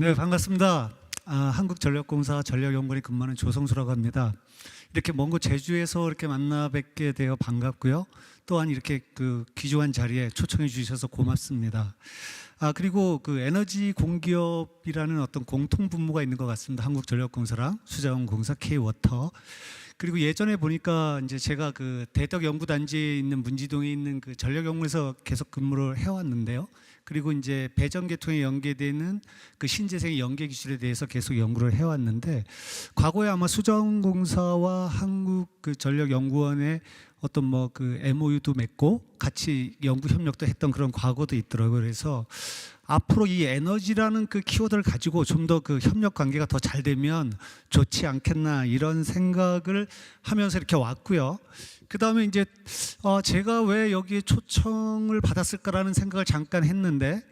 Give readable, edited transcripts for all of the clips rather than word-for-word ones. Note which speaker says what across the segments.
Speaker 1: 네, 반갑습니다. 한국전력공사 전력연구원에 근무하는 조성수라고 합니다. 이렇게 먼 곳 제주에서 이렇게 만나 뵙게 되어 반갑고요. 또한 이렇게 그 귀중한 자리에 초청해 주셔서 고맙습니다. 그리고 그 에너지 공기업이라는 어떤 공통 분모가 있는 것 같습니다. 한국전력공사랑 수자원공사, K워터. 그리고 예전에 보니까 이제 제가 그 대덕 연구단지에 있는 문지동에 있는 그 전력연구원에서 계속 근무를 해왔는데요. 그리고 이제 배전계통에 연계되는 그 신재생 연계 기술에 대해서 계속 연구를 해왔는데, 과거에 아마 수자원공사와 한국 그 전력연구원의 어떤 뭐 그 MOU도 맺고 같이 연구 협력도 했던 그런 과거도 있더라고요. 그래서 앞으로 이 에너지라는 그 키워드를 가지고 좀 더 그 협력 관계가 더 잘 되면 좋지 않겠나 이런 생각을 하면서 이렇게 왔고요. 그 다음에 이제 제가 왜 여기에 초청을 받았을까라는 생각을 잠깐 했는데,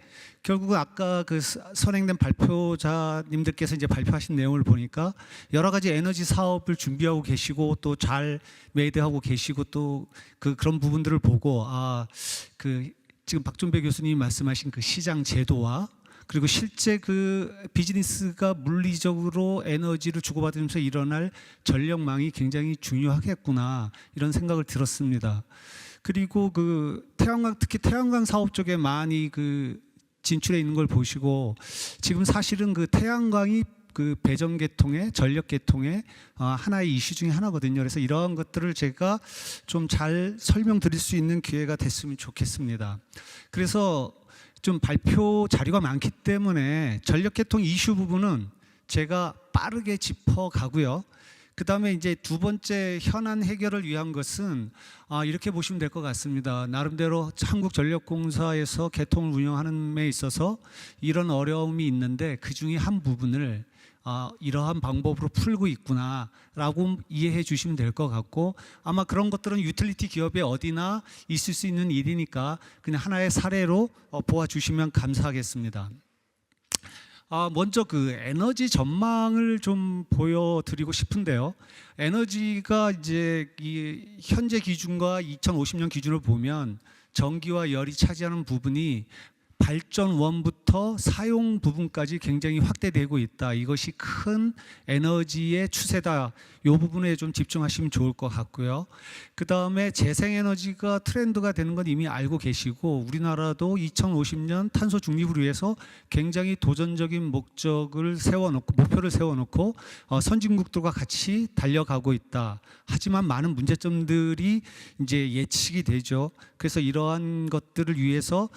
Speaker 1: 결국은 아까 그 선행된 발표자님들께서 이제 발표하신 내용을 보니까 여러 가지 에너지 사업을 준비하고 계시고 또 잘 매대하고 계시고 또 그런 부분들을 보고 그 지금 박준배 교수님이 말씀하신 그 시장 제도와 그리고 실제 그 비즈니스가 물리적으로 에너지를 주고받으면서 일어날 전력망이 굉장히 중요하겠구나 이런 생각을 들었습니다. 그리고 그 태양광, 특히 태양광 사업 쪽에 많이 그 진출해 있는 걸 보시고, 지금 사실은 그 태양광이 그 배전 계통의 전력 계통의 하나의 이슈 중에 하나거든요. 그래서 이러한 것들을 제가 좀 잘 설명드릴 수 있는 기회가 됐으면 좋겠습니다. 그래서 좀 발표 자료가 많기 때문에 전력 계통 이슈 부분은 제가 빠르게 짚어가고요. 그 다음에 이제 두 번째 현안 해결을 위한 것은 이렇게 보시면 될 것 같습니다. 나름대로 한국전력공사에서 개통을 운영하는 데 있어서 이런 어려움이 있는데 그 중에 한 부분을 이러한 방법으로 풀고 있구나라고 이해해 주시면 될 것 같고, 아마 그런 것들은 유틸리티 기업에 어디나 있을 수 있는 일이니까 그냥 하나의 사례로 보아주시면 감사하겠습니다. 먼저 그 에너지 전망을 좀 보여드리고 싶은데요. 에너지가 이제 이 현재 기준과 2050년 기준을 보면 전기와 열이 차지하는 부분이 발전원부터 사용 부분까지 굉장히 확대되고 있다. 이것이 큰 에너지의 추세다. 이 부분에 좀 집중하시면 좋을 것 같고요. 그 다음에 재생에너지가 트렌드가 되는 건 이미 알고 계시고, 우리나라도 2050년 탄소 중립을 위해서 굉장히 도전적인 목표를 세워놓고 선진국들과 같이 달려가고 있다. 하지만 많은 문제점들이 이제 예측이 되죠. 그래서 이러한 것들을 위해서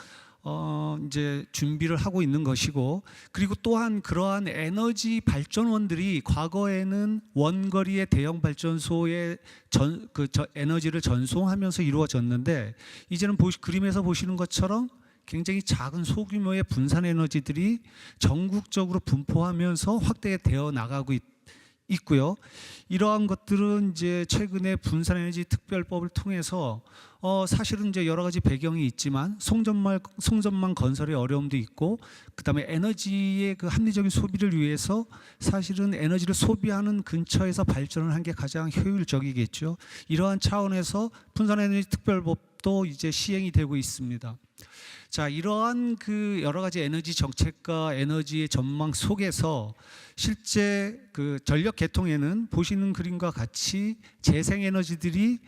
Speaker 1: 이제 준비를 하고 있는 것이고, 그리고 또한 그러한 에너지 발전원들이 과거에는 원거리의 대형 발전소에 에너지를 전송하면서 이루어졌는데, 이제는 그림에서 보시는 것처럼 굉장히 작은 소규모의 분산 에너지들이 전국적으로 분포하면서 확대되어 나가고 있고요. 이러한 것들은 이제 최근에 분산에너지 특별법을 통해서 사실은 이제 여러 가지 배경이 있지만 송전망 건설의 어려움도 있고, 그다음에 에너지의 그 합리적인 소비를 위해서 사실은 에너지를 소비하는 근처에서 발전을 한 게 가장 효율적이겠죠. 이러한 차원에서 분산에너지 특별법도 이제 시행이 되고 있습니다. 자, 이러한 그 여러 가지 에너지 정책과 에너지의 전망 속에서 실제 그 전력 계통에는 보시는 그림과 같이 재생 에너지들이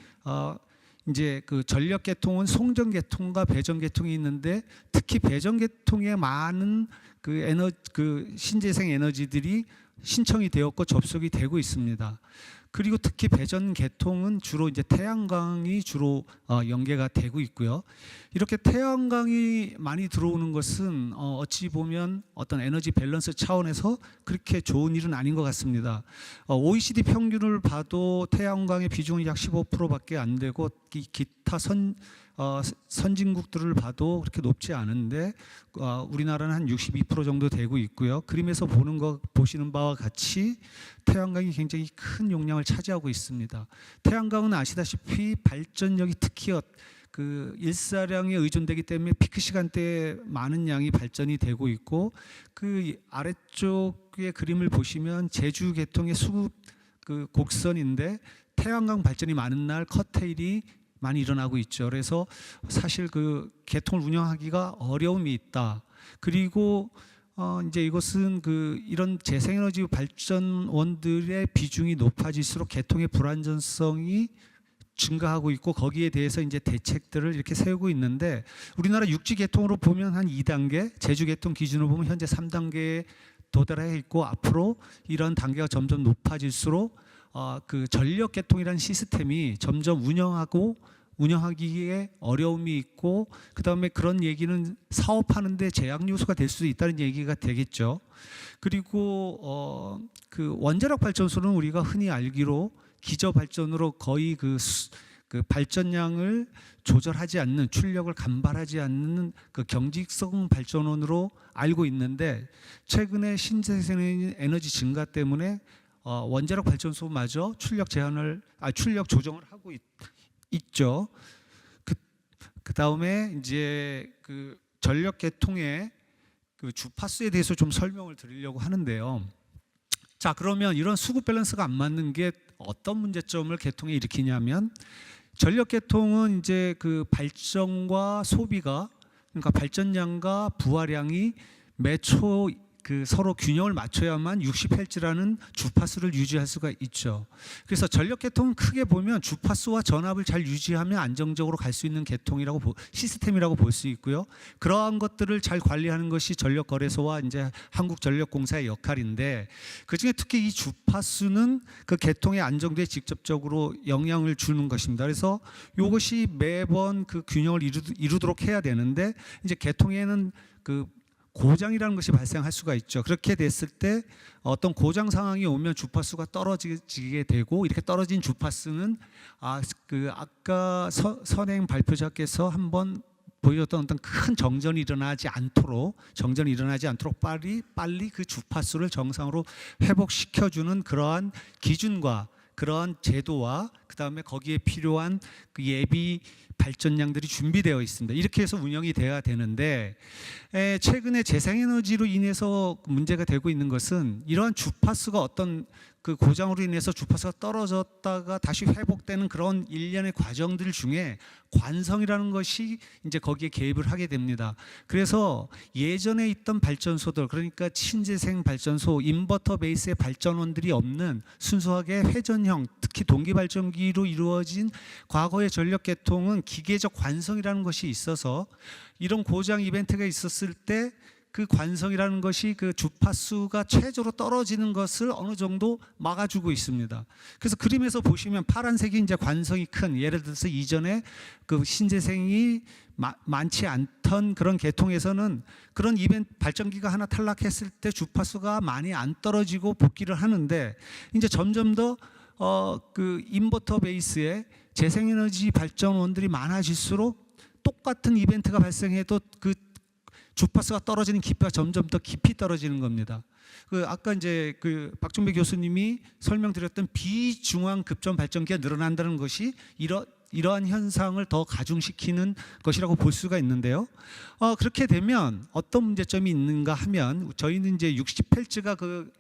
Speaker 1: 이제 그 전력 계통은 송전 계통과 배전 계통이 있는데, 특히 배전 계통에 많은 그 신재생 에너지들이 신청이 되었고 접속이 되고 있습니다. 그리고 특히 배전 계통은 주로 이제 태양광이 주로 연계가 되고 있고요. 이렇게 태양광이 많이 들어오는 것은 어찌 보면 어떤 에너지 밸런스 차원에서 그렇게 좋은 일은 아닌 것 같습니다. OECD 평균을 봐도 태양광의 비중은 약 15%밖에 안 되고, 기타 선진국들을 봐도 그렇게 높지 않은데 우리나라는 한 62% 정도 되고 있고요. 그림에서 보시는 바와 같이 태양광이 굉장히 큰 용량을 차지하고 있습니다. 태양광은 아시다시피 발전력이 특히 그 일사량에 의존되기 때문에 피크 시간대에 많은 양이 발전이 되고 있고, 그 아래쪽의 그림을 보시면 제주 계통의 수급 그 곡선인데 태양광 발전이 많은 날 커테일이 많이 일어나고 있죠. 그래서 사실 그 계통을 운영하기가 어려움이 있다. 그리고 이제 이것은 이런 재생에너지 발전원들의 비중이 높아질수록 개통의 불안전성이 증가하고 있고 거기에 대해서 이제 대책들을 이렇게 세우고 있는데 우리나라 육지 개통으로 보면 한 2단계, 제주 개통 기준으로 보면 현재 3단계에 도달해 있고 앞으로 이런 단계가 점점 높아질수록 그 전력 개통이라는 시스템이 점점 운영하기에 어려움이 있고 그다음에 그런 얘기는 사업하는데 제약 요소가 될 수도 있다는 얘기가 되겠죠. 그리고 그 원자력 발전소는 우리가 흔히 알기로 기저 발전으로 거의 그 발전량을 조절하지 않는 출력을 감발하지 않는 그 경직성 발전원으로 알고 있는데 최근에 신재생 에너지 증가 때문에 원자력 발전소마저 출력 조정을 하고 있죠. 그 다음에 이제 그 전력 계통의 그 주파수에 대해서 좀 설명을 드리려고 하는데요. 자, 그러면 이런 수급 밸런스가 안 맞는 게 어떤 문제점을 개통에 일으키냐면 전력 개통은 이제 그 발전과 소비가 그러니까 발전량과 부하량이 매초 그 서로 균형을 맞춰야만 60Hz라는 주파수를 유지할 수가 있죠. 그래서 전력 계통은 크게 보면 주파수와 전압을 잘 유지하면 안정적으로 갈 수 있는 계통이라고 시스템이라고 볼 수 있고요. 그러한 것들을 잘 관리하는 것이 전력거래소와 이제 한국전력공사의 역할인데 그중에 특히 이 주파수는 그 계통의 안정도에 직접적으로 영향을 주는 것입니다. 그래서 이것이 매번 그 균형을 이루도록 해야 되는데 이제 계통에는 그 고장이라는 것이 발생할 수가 있죠. 그렇게 됐을 때 어떤 고장 상황이 오면 주파수가 떨어지게 되고 이렇게 떨어진 주파수는 아까 선행 발표자께서 한번 보여줬던 어떤 큰 정전이 일어나지 않도록 빨리 그 주파수를 정상으로 회복시켜주는 그러한 기준과 그러한 제도와 그다음에 거기에 필요한 그 예비 발전량들이 준비되어 있습니다. 이렇게 해서 운영이 돼야 되는데 최근에 재생에너지로 인해서 문제가 되고 있는 것은 이러한 주파수가 어떤 그 고장으로 인해서 주파수가 떨어졌다가 다시 회복되는 그런 일련의 과정들 중에 관성이라는 것이 이제 거기에 개입을 하게 됩니다. 그래서 예전에 있던 발전소들 그러니까 신재생 발전소, 인버터 베이스의 발전원들이 없는 순수하게 회전형 특히 동기 발전기로 이루어진 과거의 전력 계통은 기계적 관성이라는 것이 있어서 이런 고장 이벤트가 있었을 때 그 관성이라는 것이 그 주파수가 최저로 떨어지는 것을 어느 정도 막아주고 있습니다. 그래서 그림에서 보시면 파란색이 이제 관성이 큰 예를 들어서 이전에 그 신재생이 많지 않던 그런 계통에서는 그런 이벤트 발전기가 하나 탈락했을 때 주파수가 많이 안 떨어지고 복귀를 하는데 이제 점점 더 그 인버터 베이스의 재생에너지 발전원들이 많아질수록 똑같은 이벤트가 발생해도 그 주파수가 떨어지는 깊이가 점점 더 깊이 떨어지는 겁니다. 아까 이제 그 박종배 교수님이 설명드렸던 비중앙 급전 발전기가 늘어난다는 것이 이러한 현상을 더 가중시키는 것이라고 볼 수가 있는데요. 그렇게 되면 어떤 문제점이 있는가 하면 저희는 이제 60Hz가 그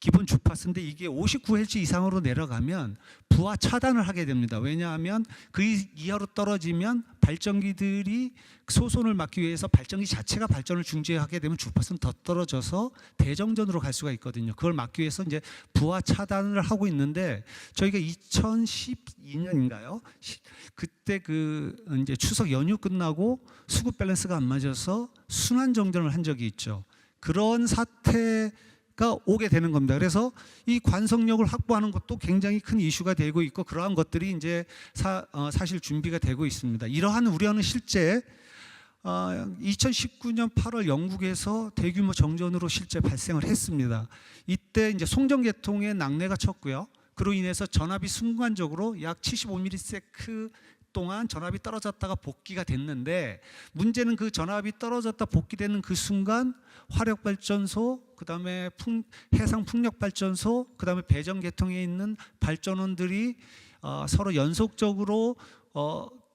Speaker 1: 기본 주파수인데 이게 59Hz 이상으로 내려가면 부하 차단을 하게 됩니다. 왜냐하면 그 이하로 떨어지면 발전기들이 소손을 막기 위해서 발전기 자체가 발전을 중지하게 되면 주파수는 더 떨어져서 대정전으로 갈 수가 있거든요. 그걸 막기 위해서 이제 부하 차단을 하고 있는데 저희가 2012년인가요? 그때 그 이제 추석 연휴 끝나고 수급 밸런스가 안 맞아서 순환 정전을 한 적이 있죠. 그런 사태가 오게 되는 겁니다. 그래서 이 관성력을 확보하는 것도 굉장히 큰 이슈가 되고 있고 그러한 것들이 이제 사실 준비가 되고 있습니다. 이러한 우려는 실제 2019년 8월 영국에서 대규모 정전으로 실제 발생을 했습니다. 이때 이제 송전 계통에 낙뢰가 쳤고요. 그로 인해서 전압이 순간적으로 약 75ms 동안 전압이 떨어졌다가 복귀가 됐는데 문제는 그 전압이 떨어졌다 복귀되는 그 순간 화력발전소, 그다음에 해상 풍력발전소, 그다음에 배전 계통에 있는 발전원들이 서로 연속적으로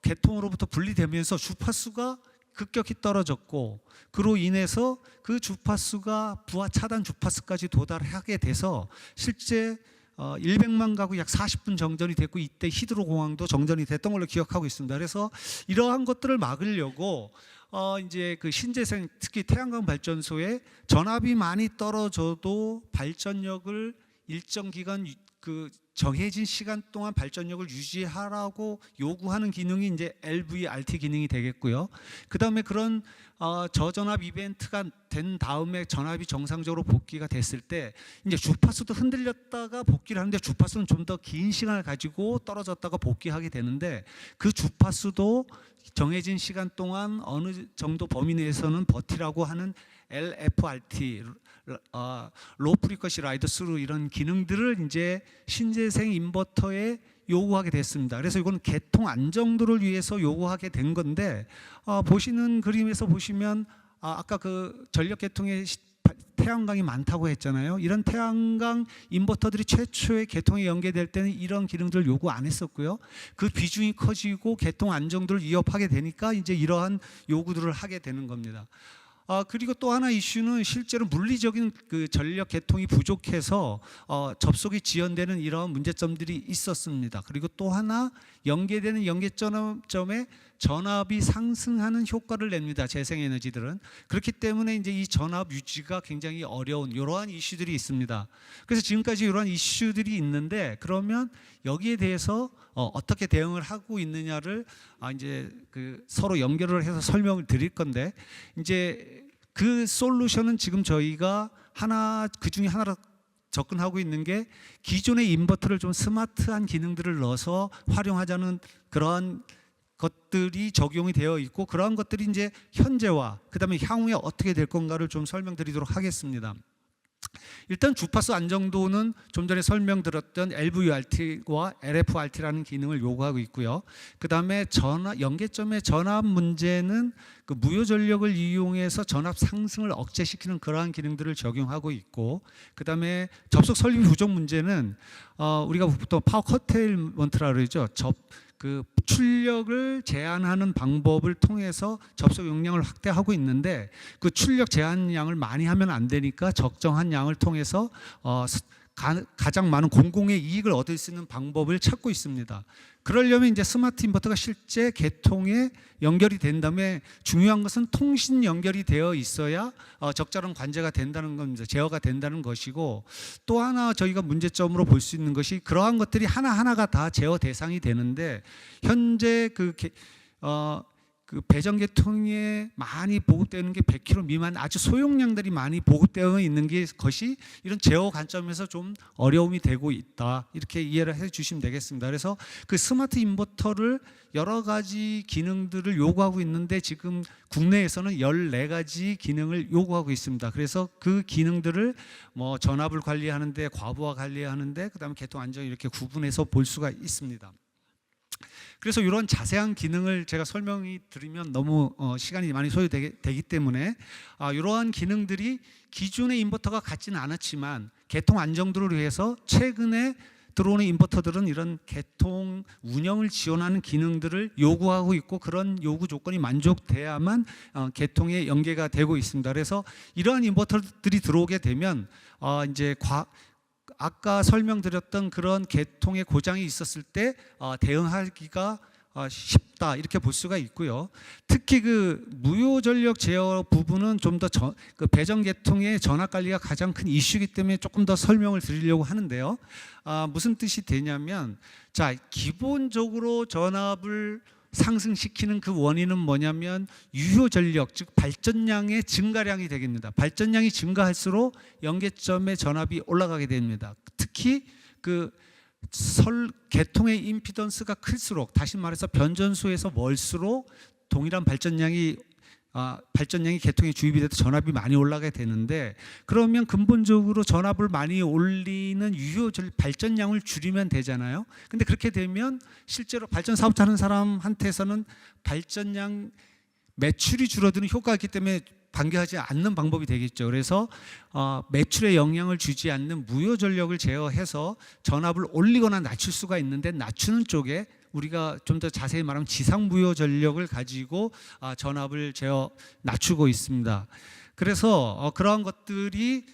Speaker 1: 계통으로부터 분리되면서 주파수가 급격히 떨어졌고 그로 인해서 그 주파수가 부하 차단 주파수까지 도달하게 돼서 실제 100만 가구 약 40분 정전이 됐고 이때 히드로 공항도 정전이 됐던 걸로 기억하고 있습니다. 그래서 이러한 것들을 막으려고 이제 그 신재생 특히 태양광 발전소에 전압이 많이 떨어져도 발전력을 일정 기간 그 정해진 시간 동안 발전력을 유지하라고 요구하는 기능이 이제 LVRT 기능이 되겠고요. 그 다음에 그런 저전압 이벤트가 된 다음에 전압이 정상적으로 복귀가 됐을 때 이제 주파수도 흔들렸다가 복귀를 하는데 주파수는 좀 더 긴 시간을 가지고 떨어졌다가 복귀하게 되는데 그 주파수도 정해진 시간 동안 어느 정도 범위 내에서는 버티라고 하는 LFRT 로 프리퀀시 라이더 스루 이런 기능들을 이제 신재생 인버터에 요구하게 됐습니다. 그래서 이건 개통 안정도를 위해서 요구하게 된 건데 보시는 그림에서 보시면 아까 그 전력 개통에 태양광이 많다고 했잖아요. 이런 태양광 인버터들이 최초의 개통에 연계될 때는 이런 기능들을 요구 안 했었고요. 그 비중이 커지고 개통 안정도를 위협하게 되니까 이제 이러한 요구들을 하게 되는 겁니다. 그리고 또 하나 이슈는 실제로 물리적인 그 전력 개통이 부족해서 접속이 지연되는 이런 문제점들이 있었습니다. 그리고 또 하나 연계되는 연계점에 전압이 상승하는 효과를 냅니다. 재생에너지들은. 그렇기 때문에 이제 이 전압 유지가 굉장히 어려운 이러한 이슈들이 있습니다. 그래서 지금까지 이러한 이슈들이 있는데 그러면 여기에 대해서 어떻게 대응을 하고 있느냐를 이제 그 서로 연결을 해서 설명을 드릴 건데 이제 그 솔루션은 지금 저희가 그 중에 하나로 접근하고 있는 게 기존의 인버터를 좀 스마트한 기능들을 넣어서 활용하자는 그러한 것들이 적용이 되어 있고 그러한 것들이 이제 현재와 그다음에 향후에 어떻게 될 건가를 좀 설명드리도록 하겠습니다. 일단 주파수 안정도는 좀 전에 설명드렸던 LVRT와 LFRT라는 기능을 요구하고 있고요. 그 다음에 연계점의 전압 문제는 그 무효 전력을 이용해서 전압 상승을 억제시키는 그러한 기능들을 적용하고 있고, 그 다음에 접속 설비 부족 문제는 우리가 보통 파워 커테일먼트라 그러죠. 그 출력을 제한하는 방법을 통해서 접속 용량을 확대하고 있는데 그 출력 제한량을 많이 하면 안 되니까 적정한 양을 통해서 가장 많은 공공의 이익을 얻을 수 있는 방법을 찾고 있습니다. 그러려면 이제 스마트 인버터가 실제 개통에 연결이 된 다음에 중요한 것은 통신 연결이 되어 있어야 적절한 관제가 된다는 겁니다. 제어가 된다는 것이고, 또 하나 저희가 문제점으로 볼 수 있는 것이 그러한 것들이 하나하나가 다 제어 대상이 되는데 현재 그 배정 계통에 많이 보급되는 게 100km 미만 아주 소용량들이 많이 보급되어 있는 것이 이런 제어 관점에서 좀 어려움이 되고 있다, 이렇게 이해를 해 주시면 되겠습니다. 그래서 그 스마트 인버터를 여러 가지 기능들을 요구하고 있는데 지금 국내에서는 14가지 기능을 요구하고 있습니다. 그래서 그 기능들을 뭐 전압을 관리하는데, 과부하 관리하는데, 그다음에 개통 안정 이렇게 구분해서 볼 수가 있습니다. 그래서 이런 자세한 기능을 제가 설명이 드리면 너무 시간이 많이 소요되기 때문에 이러한 기능들이 기존의 인버터가 같지는 않았지만 개통 안정도를 위해서 최근에 들어오는 인버터들은 이런 개통 운영을 지원하는 기능들을 요구하고 있고 그런 요구 조건이 만족돼야만 개통에 연계가 되고 있습니다. 그래서 이러한 인버터들이 들어오게 되면 이제 아까 설명드렸던 그런 계통의 고장이 있었을 때 대응하기가 쉽다, 이렇게 볼 수가 있고요. 특히 그 무효 전력 제어 부분은 좀 더 그 배정 계통의 전압 관리가 가장 큰 이슈이기 때문에 조금 더 설명을 드리려고 하는데요. 무슨 뜻이 되냐면, 자, 기본적으로 전압을 상승시키는 그 원인은 뭐냐면 유효 전력, 즉 발전량의 증가량이 되겠습니다. 발전량이 증가할수록 연계점의 전압이 올라가게 됩니다. 특히 그 계통의 임피던스가 클수록, 다시 말해서 변전소에서 멀수록 동일한 발전량이 개통에 주입이 돼도 전압이 많이 올라가게 되는데, 그러면 근본적으로 전압을 많이 올리는 유효 발전량을 줄이면 되잖아요. 근데 그렇게 되면 실제로 발전 사업자 하는 사람한테서는 발전량 매출이 줄어드는 효과가 있기 때문에 반겨하지 않는 방법이 되겠죠. 그래서 매출에 영향을 주지 않는 무효 전력을 제어해서 전압을 올리거나 낮출 수가 있는데, 낮추는 쪽에 우리가 좀 더 자세히 말하면 지상무효 전력을 가지고 전압을 낮추고 있습니다. 그래서 그러한 것들이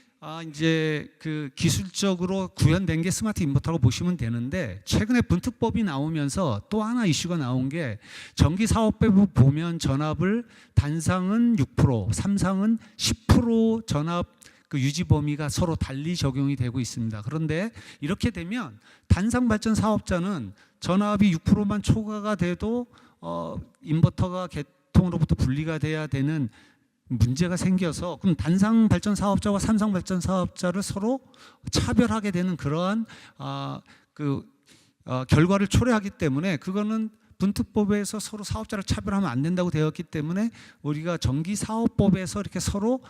Speaker 1: 이제 그 기술적으로 구현된 게 스마트 인버터라고 보시면 되는데, 최근에 분특법이 나오면서 또 하나 이슈가 나온 게, 전기 사업부 보면 전압을 단상은 6%, 삼상은 10% 전압 그 유지 범위가 서로 달리 적용이 되고 있습니다. 그런데 이렇게 되면 단상 발전 사업자는 전압이 6%만 초과가 돼도 인버터가 개통으로부터 분리가 돼야 되는 문제가 생겨서, 그럼 단상 발전 사업자와 삼상 발전 사업자를 서로 차별하게 되는 그러한 결과를 초래하기 때문에, 그거는 분특법에서 서로 사업자를 차별하면 안 된다고 되었기 때문에, 우리가 전기사업법에서 이렇게 서로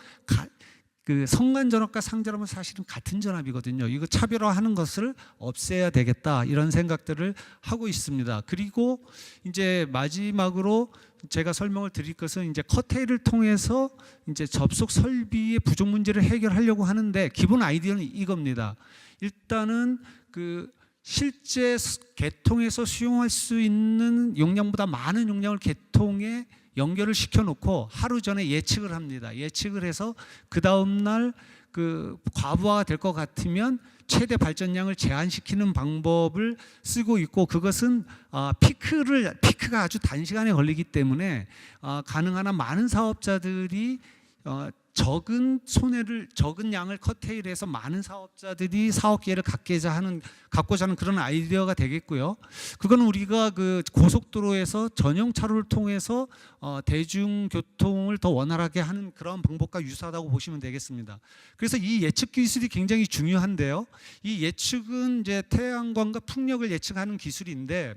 Speaker 1: 그 성간전압과 상전압은 사실은 같은 전압이거든요. 이거 차별화하는 것을 없애야 되겠다, 이런 생각들을 하고 있습니다. 그리고 이제 마지막으로 제가 설명을 드릴 것은, 이제 커테일을 통해서 이제 접속 설비의 부족 문제를 해결하려고 하는데, 기본 아이디어는 이겁니다. 일단은 그 실제 개통에서 수용할 수 있는 용량보다 많은 용량을 개통에 연결을 시켜놓고 하루 전에 예측을 합니다. 예측을 해서 그 다음 날 그 과부하가 될 것 같으면 최대 발전량을 제한시키는 방법을 쓰고 있고, 그것은 피크가 아주 단시간에 걸리기 때문에 가능한 한 많은 사업자들이 적은 양을 커테일해서 많은 사업자들이 사업 기회를 갖고자 하는 그런 아이디어가 되겠고요. 그건 우리가 그 고속도로에서 전용 차로를 통해서 대중교통을 더 원활하게 하는 그런 방법과 유사하다고 보시면 되겠습니다. 그래서 이 예측 기술이 굉장히 중요한데요. 이 예측은 이제 태양광과 풍력을 예측하는 기술인데,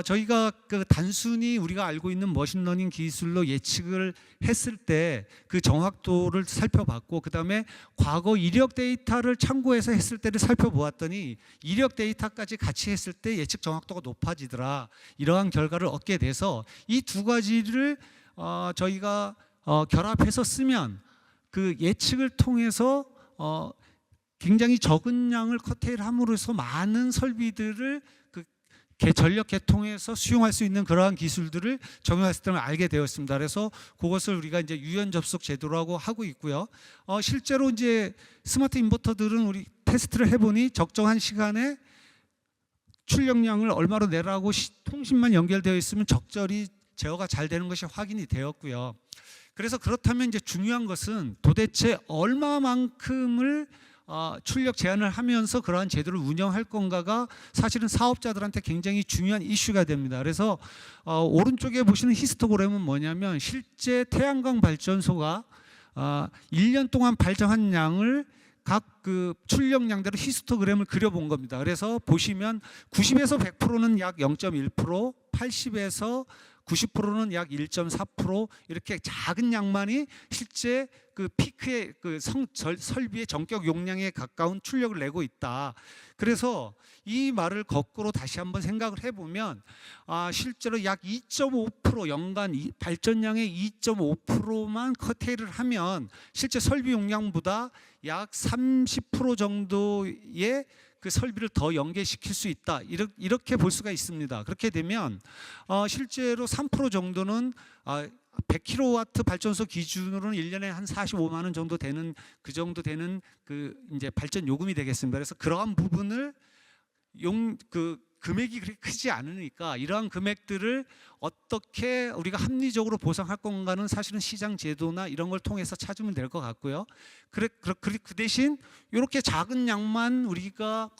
Speaker 1: 저희가 그 단순히 우리가 알고 있는 머신러닝 기술로 예측을 했을 때 그 정확도를 살펴봤고, 그 다음에 과거 이력 데이터를 참고해서 했을 때를 살펴보았더니, 이력 데이터까지 같이 했을 때 예측 정확도가 높아지더라, 이러한 결과를 얻게 돼서, 이 두 가지를 저희가 결합해서 쓰면 그 예측을 통해서 굉장히 적은 양을 커테일함으로써 많은 설비들을 전력 개통에서 수용할 수 있는 그러한 기술들을 적용했을 때 알게 되었습니다. 그래서 그것을 우리가 이제 유연 접속 제도라고 하고 있고요. 실제로 이제 스마트 인버터들은 우리 테스트를 해보니 적정한 시간에 출력량을 얼마로 내라고 통신만 연결되어 있으면 적절히 제어가 잘 되는 것이 확인이 되었고요. 그래서 그렇다면 이제 중요한 것은 도대체 얼마만큼을 출력 제한을 하면서 그러한 제도를 운영할 건가가 사실은 사업자들한테 굉장히 중요한 이슈가 됩니다. 그래서 오른쪽에 보시는 히스토그램은 뭐냐면, 실제 태양광 발전소가 1년 동안 발전한 양을 각 그 출력량대로 히스토그램을 그려본 겁니다. 그래서 보시면 90에서 100%는 약 0.1%, 80에서 90%는 약 1.4%, 이렇게 작은 양만이 실제 그 피크의 그 설비의 전격 용량에 가까운 출력을 내고 있다. 그래서 이 말을 거꾸로 다시 한번 생각을 해보면, 실제로 약 2.5% 연간 발전량의 2.5%만 커테일을 하면 실제 설비 용량보다 약 30% 정도의 그 설비를 더 연계시킬 수 있다, 이렇게 볼 수가 있습니다. 그렇게 되면 실제로 3% 정도는 100kW 발전소 기준으로는 1년에 한 45만 원 정도 되는, 그 정도 되는 그 이제 발전 요금이 되겠습니다. 그래서 그러한 부분을 금액이 그렇게 크지 않으니까, 이러한 금액들을 어떻게 우리가 합리적으로 보상할 건가는 사실은 시장 제도나 이런 걸 통해서 찾으면 될 것 같고요. 그 대신 이렇게 작은 양만 우리가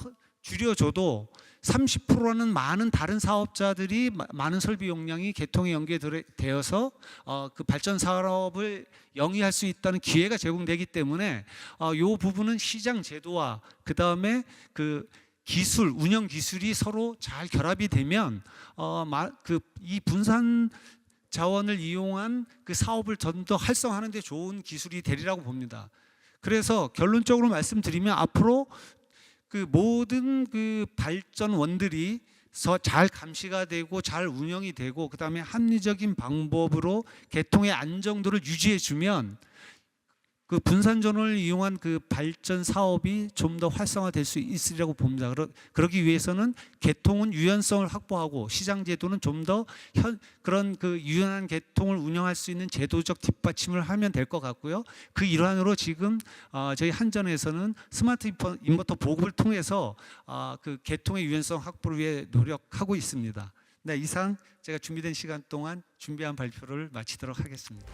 Speaker 1: 줄여줘도 30%라는 많은 다른 사업자들이 많은 설비 용량이 개통에 연계되어서 그 발전 산업을 영위할 수 있다는 기회가 제공되기 때문에, 이 부분은 시장 제도와 그 다음에 그 기술, 운영 기술이 서로 잘 결합이 되면 이 분산 자원을 이용한 그 사업을 좀 더 활성화하는 데 좋은 기술이 되리라고 봅니다. 그래서 결론적으로 말씀드리면, 앞으로 그 모든 그 발전원들이 잘 감시가 되고 잘 운영이 되고, 그 다음에 합리적인 방법으로 개통의 안정도를 유지해 주면, 그 분산 전원을 이용한 그 발전 사업이 좀 더 활성화될 수 있으리라고 봅니다. 그러기 위해서는 개통은 유연성을 확보하고 시장 제도는 좀 더 그런 그 유연한 개통을 운영할 수 있는 제도적 뒷받침을 하면 될 것 같고요. 그 일환으로 지금 저희 한전에서는 스마트 인버터 보급을 통해서 그 개통의 유연성 확보를 위해 노력하고 있습니다. 네, 이상 제가 준비된 시간 동안 준비한 발표를 마치도록 하겠습니다.